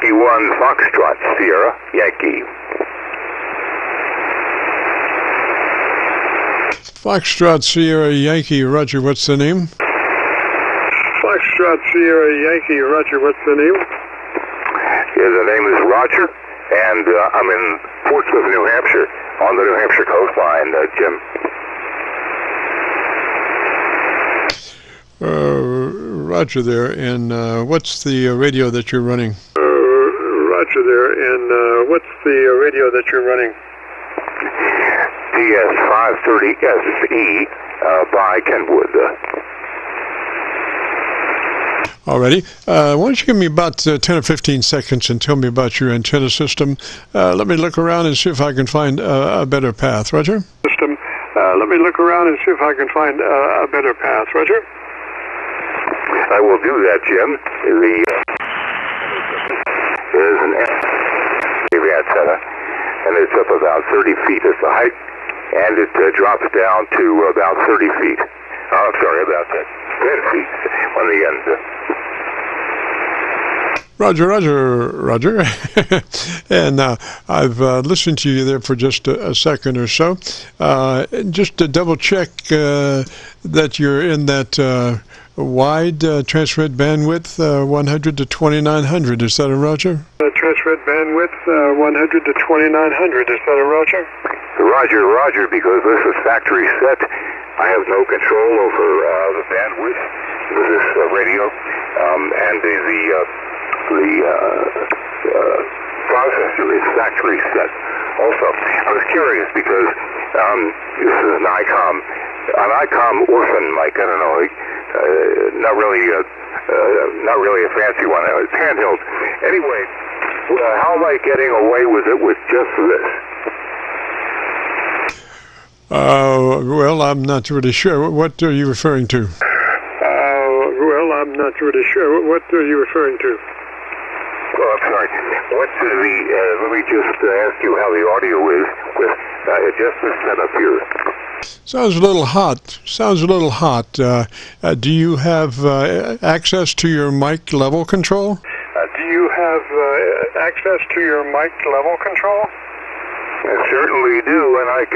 Yankee 1 Foxtrot Sierra Yankee. Foxtrot Sierra Yankee, Roger, what's the name? Foxtrot Sierra Yankee, Roger, what's the name? Yeah, the name is Roger, and I'm in Portsmouth, New Hampshire, on the New Hampshire coastline, Jim. Roger there, and what's the radio that you're running? Roger there, and what's the radio that you're running? DS530SE by Kenwood. Alrighty. Why don't you give me about 10 or 15 seconds and tell me about your antenna system. Let me look around and see if I can find a better path. Roger? System. Let me look around and see if I can find a better path. Roger? I will do that, Jim. There's an antenna, and it's up about 30 feet at the height, and it drops down to about 30 feet. Oh, I'm sorry, about 10 feet on the end. Roger. And I've listened to you there for just a second or so. Just to double check that you're in that wide transmit bandwidth 100 to 2900. Is that a Roger? Transmit bandwidth 100 to 2900. Is that a Roger? Roger, because this is factory set. I have no control over the bandwidth of this radio, and the processor is factory set. Also, I was curious because this is an ICOM orphan mic. I don't know, not really a fancy one. It's handheld. Anyway, how am I getting away with it with just this? Well, I'm not really sure. What are you referring to? I'm not really sure. What are you referring to? Oh, I'm sorry. Let me just ask you how the audio is with just this setup here. Sounds a little hot. Do you have access to your mic level control? Do you have access to your mic level control? I certainly do, and I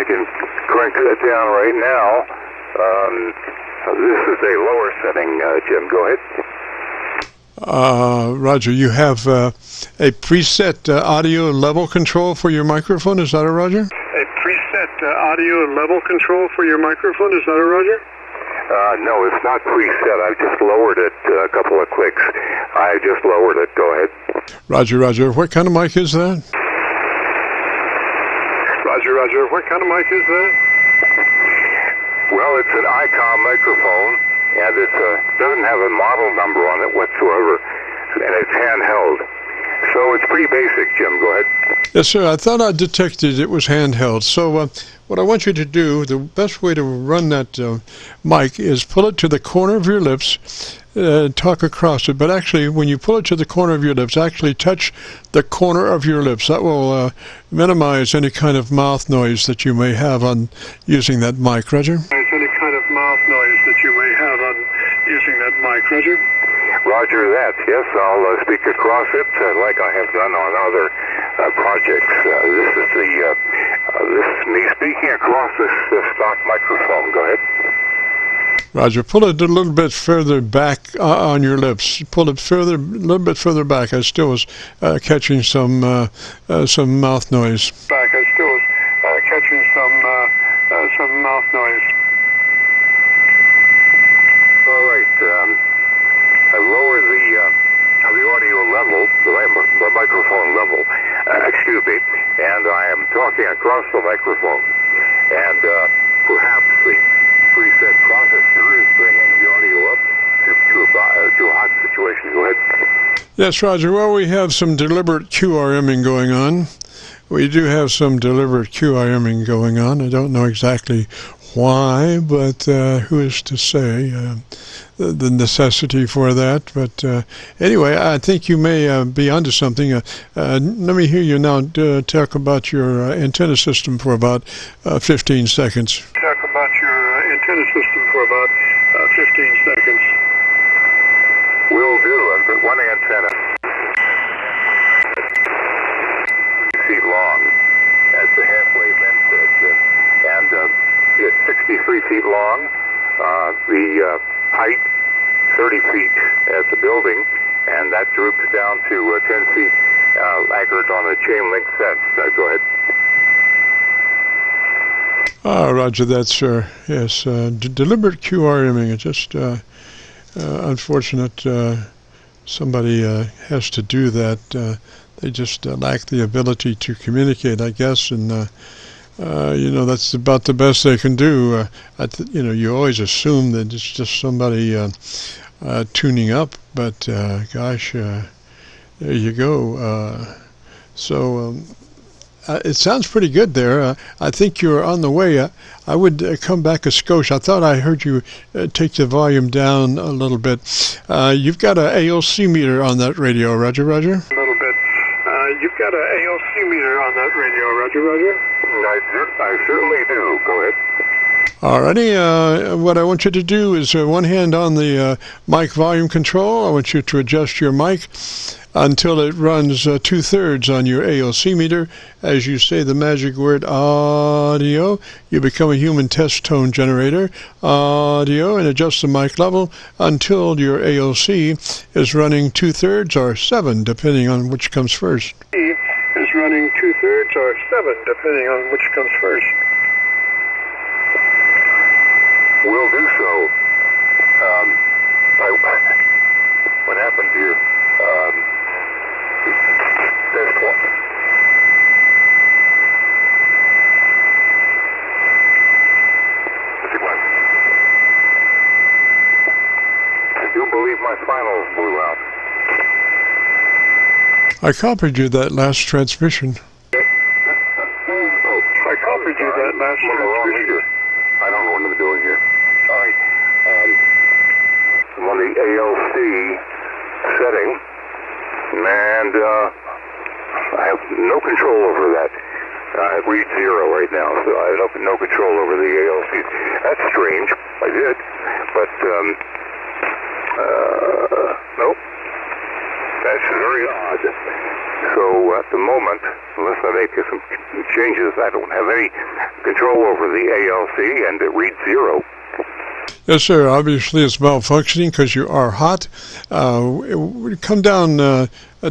can crank that down right now. This is a lower setting, Jim. Go ahead. Roger, you have a preset audio level control for your microphone. Is that a Roger? A preset audio level control for your microphone. Is that a Roger? No, it's not preset. I just lowered it a couple of clicks. I just lowered it. Go ahead. Roger. What kind of mic is that? Roger. What kind of mic is that? Well, it's an ICOM microphone, and it doesn't have a model number on it whatsoever, and it's handheld. So it's pretty basic, Jim. Go ahead. Yes, sir. I thought I detected it was handheld. So what I want you to do, the best way to run that mic is pull it to the corner of your lips, talk across it. But actually, when you pull it to the corner of your lips, actually touch the corner of your lips. That will minimize any kind of mouth noise that you may have on using that mic, Roger. Any kind of mouth noise that you may have on using that mic, Roger? Roger that. Yes, I'll speak across it like I have done on other projects. This is me speaking across this stock microphone. Go ahead. Roger, pull it a little bit further back on your lips. Pull it a little bit further back. I still was catching some mouth noise. Catching some mouth noise. All right. I lowered the audio level, the microphone level. Excuse me. And I am talking across the microphone. And perhaps the preset processor is bringing the audio up to a hot situation. Go ahead. Yes, Roger. Well, we have some deliberate QRMing going on. We do have some deliberate QRMing going on. I don't know exactly why, but who is to say the necessity for that? But anyway, I think you may be onto something. Let me hear you now talk about your antenna system for about 15 seconds. Talk about your antenna system for about 15 seconds. Will do. I've got one antenna. feet long, the height 30 feet at the building, and that droops down to 10 feet anchored on a chain link fence. Go ahead. Roger that, sir. Yes, deliberate QRMing. It's just unfortunate somebody has to do that. They just lack the ability to communicate, I guess, and that's about the best they can do. You always assume that it's just somebody tuning up, but gosh, there you go. It sounds pretty good there. I think you're on the way. I would come back a skosh. I thought I heard you take the volume down a little bit. You've got an ALC meter on that radio, Roger, Roger? A little bit. You've got an ALC meter on that radio, Roger, Roger? I certainly do. Go ahead. Alrighty, what I want you to do is one hand on the mic volume control. I want you to adjust your mic until it runs 2/3 on your ALC meter. As you say the magic word audio, you become a human test tone generator, audio, and adjust the mic level until your ALC is running 2/3 or 7, depending on which comes first. Is running 2/3 or 7, depending on which comes first. Will do so. What happened here? Test one. I do believe my finals blew out. I copied you that last transmission. I copied you that last transmission. I don't know what I'm doing here. All right. I'm on the ALC setting, and I have no control over that. I read 0 right now, so I have no control over the ALC. That's strange. I did, but nope. That's very odd. So at the moment, unless I make some changes, I don't have any control over the ALC, and it reads 0. Yes, sir. Obviously, it's malfunctioning because you are hot. Come down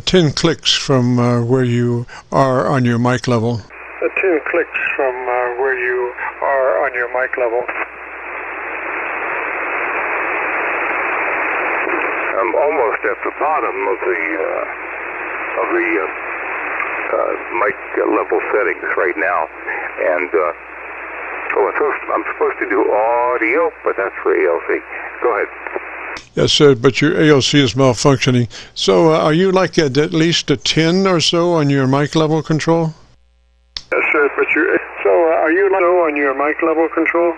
10 clicks from where you are on your mic level. 10 clicks from where you are on your mic level. I'm almost at the bottom of the mic level settings right now, and I'm supposed to do audio, but that's for ALC. Go ahead. Yes, sir, but your ALC is malfunctioning. So are you like at least a 10 or so on your mic level control? Yes, sir, but are you low on your mic level control?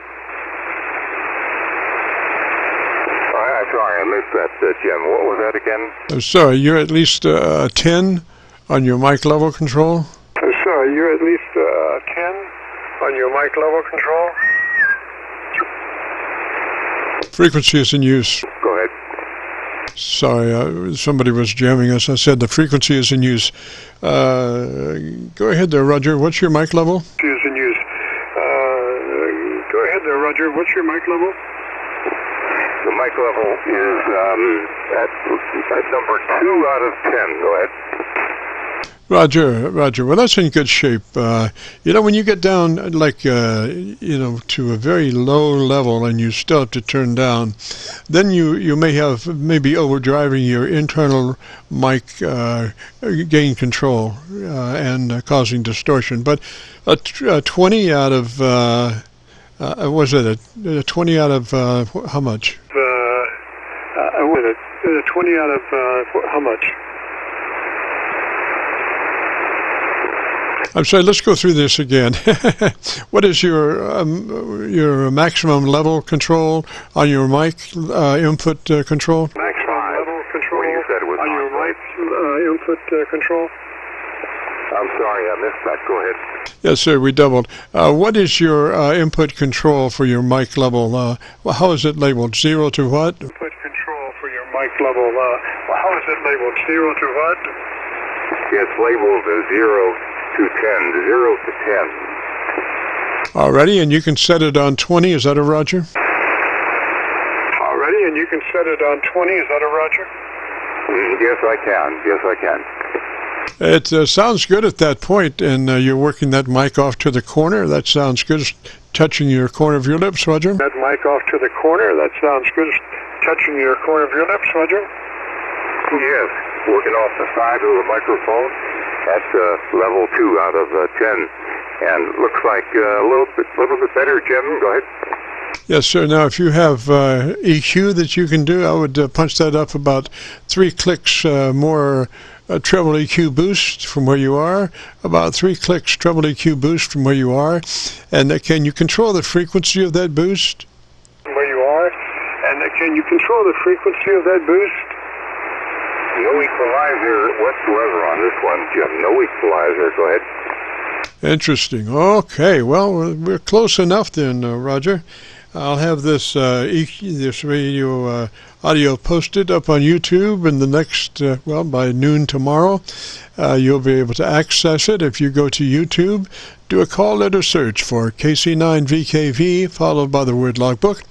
Sorry, I missed that, Jim. What was that again? Sorry, you're at least a 10 on your mic level control? Sorry, you're at least 10 on your mic level control? Frequency is in use. Go ahead. Sorry, somebody was jamming us. I said the frequency is in use. Go ahead there, Roger. What's your mic level? Is in use. Go ahead there, Roger. What's your mic level? The mic level is at number 2 out of 10. Go ahead. Roger. Well, that's in good shape. When you get down, to a very low level and you still have to turn down, then you may have maybe overdriving your internal mic gain control and causing distortion. But a 20 out of, was it a 20 out of how much? 20 out of how much? I'm sorry, let's go through this again. What is your maximum level control on your mic input control? Maximum level control on your mic input control? I'm sorry, I missed that. Go ahead. Yes, sir, we doubled. What is your input control for your mic level? How is it labeled? 0 to what? Input control for your mic level. How is it labeled? 0 to what? It's labeled 0 to 10. 0 to Alrighty, and you can set it on 20. Is that a Roger? Alrighty, and you can set it on 20. Is that a Roger? Yes, I can. Yes, I can. It sounds good at that point, and you're working that mic off to the corner. That sounds good. Touching your corner of your lips, Roger. That mic off to the corner. That sounds good. Touching your corner of your lips, Roger. Yes, working off the side of the microphone at level 2 out of 10. And looks like a little bit better, Jim. Go ahead. Yes, sir. Now, if you have EQ that you can do, I would punch that up about 3 clicks more treble EQ boost from where you are, about 3 clicks treble EQ boost from where you are. And can you control the frequency of that boost? Where you are. And can you control the frequency of that boost? No equalizer whatsoever on this one, Jim. No equalizer. Go ahead. Interesting. Okay, well, we're close enough then, Roger. I'll have this radio audio posted up on YouTube in the next, by noon tomorrow. You'll be able to access it. If you go to YouTube, do a call letter search for KC9VKV, followed by the word logbook.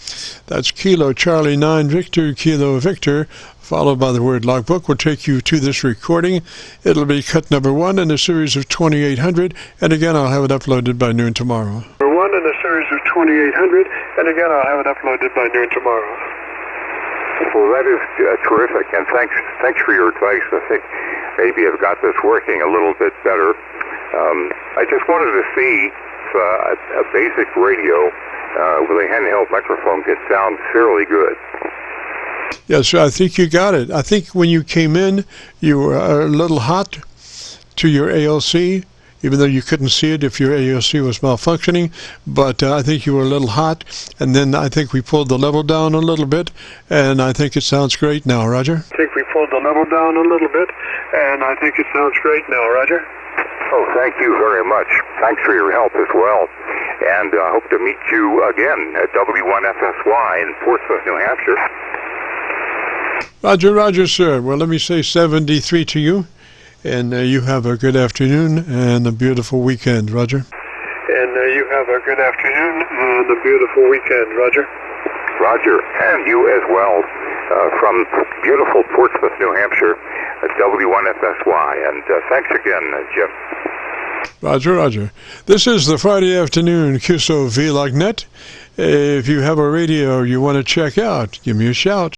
That's Kilo Charlie 9 Victor, Kilo Victor, followed by the word logbook. Will take you to this recording. It'll be cut number 1 in a series of 2800, and again I'll have it uploaded by noon tomorrow. Number 1 in a series of 2800, and again I'll have it uploaded by noon tomorrow. Well, that is terrific, and thanks for your advice. I think maybe I've got this working a little bit better. I just wanted to see if a basic radio with a handheld microphone could sound fairly good. Yes, I think you got it. I think when you came in, you were a little hot to your ALC, even though you couldn't see it if your ALC was malfunctioning. But I think you were a little hot, and then I think we pulled the level down a little bit, and I think it sounds great now, Roger. I think we pulled the level down a little bit, and I think it sounds great now, Roger. Oh, thank you very much. Thanks for your help as well. And I hope to meet you again at W1FSY in Portsmouth, New Hampshire. Roger, sir. Well, let me say 73 to you, and you have a good afternoon and a beautiful weekend, Roger. And you have a good afternoon and a beautiful weekend, Roger. Roger, and you as well, from beautiful Portsmouth, New Hampshire, at W1FSY. And thanks again, Jim. Roger. This is the Friday afternoon Qso-Vlog net. If you have a radio you want to check out, give me a shout.